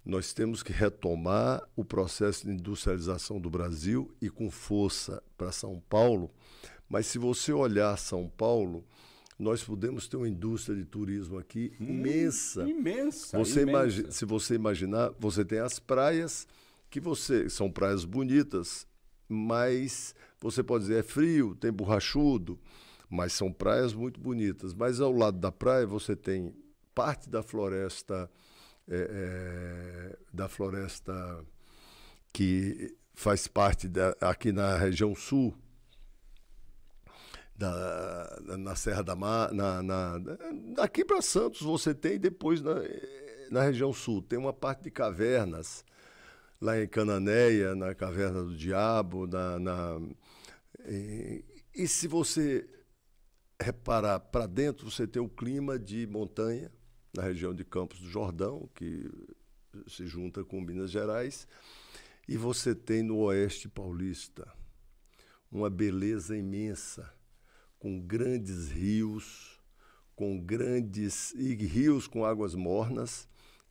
Nós temos que retomar o processo de industrialização do Brasil e com força para São Paulo. Mas se você olhar São Paulo, nós podemos ter uma indústria de turismo aqui imensa. Imensa, Se você imaginar, você tem as praias, são praias bonitas, mas você pode dizer é frio, tem borrachudo, mas são praias muito bonitas. Mas ao lado da praia você tem parte da floresta, que faz parte aqui na região sul, na Serra da Mar, daqui para Santos você tem, e depois na região sul tem uma parte de cavernas, lá em Cananéia, na Caverna do Diabo, e se você reparar para dentro, você tem o clima de montanha, na região de Campos do Jordão, que se junta com Minas Gerais, e você tem no Oeste Paulista uma beleza imensa, com grandes rios, rios com águas mornas,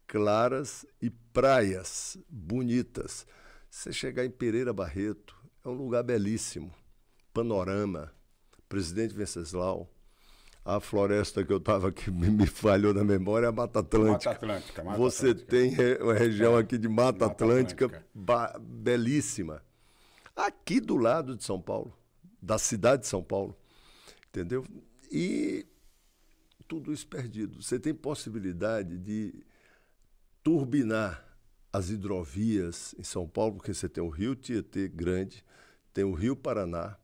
claras e praias bonitas. Você chegar em Pereira Barreto, é um lugar belíssimo, panorama, Presidente Venceslau, a floresta que eu estava aqui me falhou na memória, é a Mata Atlântica. Você tem uma região aqui de Mata Atlântica belíssima. Aqui do lado de São Paulo, da cidade de São Paulo, entendeu? E tudo isso perdido. Você tem possibilidade de turbinar as hidrovias em São Paulo, porque você tem o Rio Tietê grande, tem o Rio Paraná,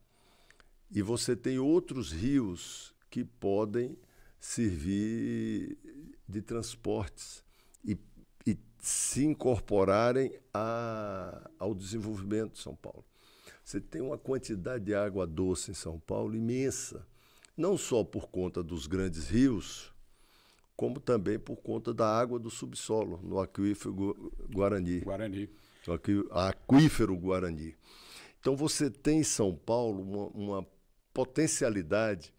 e você tem outros rios que podem servir de transportes e se incorporarem ao desenvolvimento de São Paulo. Você tem uma quantidade de água doce em São Paulo imensa, não só por conta dos grandes rios, como também por conta da água do subsolo, no aquífero Guarani. Aquífero Guarani. Então você tem em São Paulo uma potencialidade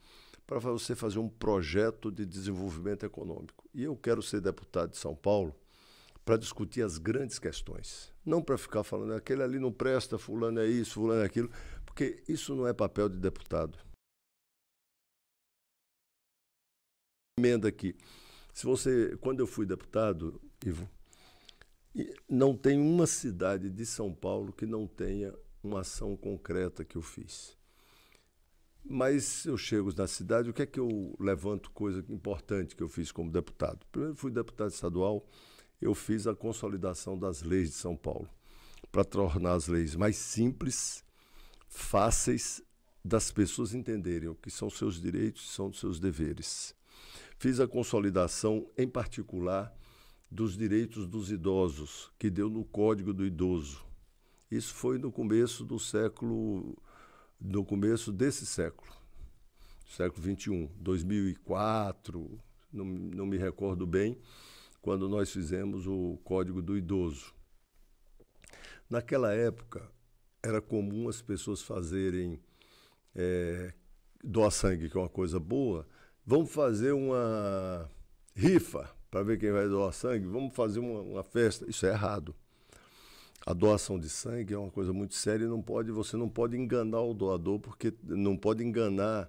para você fazer um projeto de desenvolvimento econômico. E eu quero ser deputado de São Paulo para discutir as grandes questões. Não para ficar falando, aquele ali não presta, fulano é isso, fulano é aquilo, porque isso não é papel de deputado. Emenda aqui. Quando eu fui deputado, Ivo, não tem uma cidade de São Paulo que não tenha uma ação concreta que eu fiz. Mas eu chego na cidade, o que é que eu levanto coisa importante que eu fiz como deputado? Primeiro, fui deputado estadual, eu fiz a consolidação das leis de São Paulo, para tornar as leis mais simples, fáceis, das pessoas entenderem o que são seus direitos e são seus deveres. Fiz a consolidação, em particular, dos direitos dos idosos, que deu no Código do Idoso. Isso foi no começo desse século XXI, 2004, não me recordo bem, quando nós fizemos o Código do Idoso. Naquela época, era comum as pessoas fazerem doar sangue, que é uma coisa boa. Vamos fazer uma rifa para ver quem vai doar sangue, vamos fazer uma festa. Isso é errado. A doação de sangue é uma coisa muito séria e você não pode enganar o doador, porque não pode enganar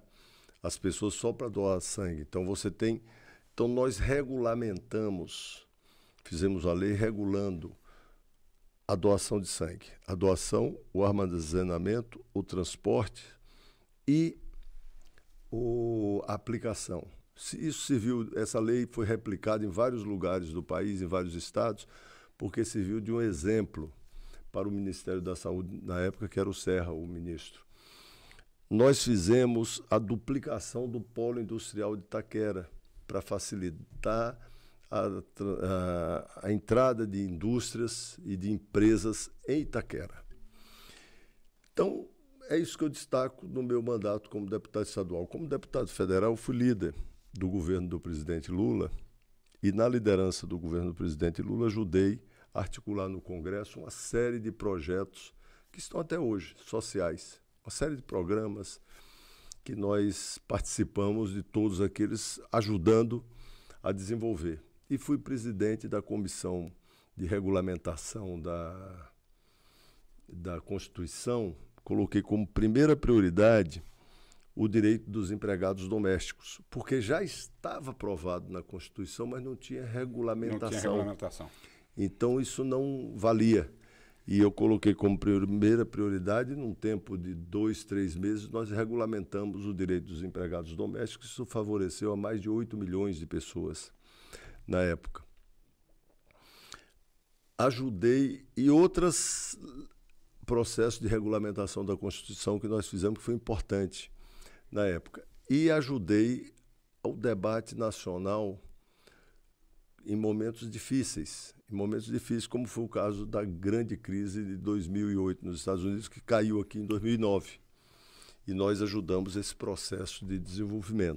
as pessoas só para doar sangue. Então nós fizemos a lei regulando a doação de sangue, a doação, o armazenamento, o transporte e a aplicação. Essa lei foi replicada em vários lugares do país, em vários estados, porque serviu de um exemplo para o Ministério da Saúde, na época que era o Serra, o ministro. Nós fizemos a duplicação do polo industrial de Itaquera para facilitar a entrada de indústrias e de empresas em Itaquera. Então, é isso que eu destaco no meu mandato como deputado estadual. Como deputado federal, eu fui líder do governo do presidente Lula e, na liderança do governo do presidente Lula, ajudei a articular no Congresso uma série de projetos que estão até hoje, sociais, uma série de programas que nós participamos de todos aqueles ajudando a desenvolver. E fui presidente da Comissão de regulamentação da Constituição, coloquei como primeira prioridade o direito dos empregados domésticos, porque já estava aprovado na Constituição, mas não tinha regulamentação. Não tinha regulamentação. Então, isso não valia. E eu coloquei como primeira prioridade, num tempo de 2, 3 meses, nós regulamentamos o direito dos empregados domésticos. Isso favoreceu a mais de 8 milhões de pessoas na época. Ajudei e outros processos de regulamentação da Constituição que nós fizemos, que foi importante na época. E ajudei ao debate nacional em momentos difíceis, como foi o caso da grande crise de 2008 nos Estados Unidos, que caiu aqui em 2009. E nós ajudamos esse processo de desenvolvimento.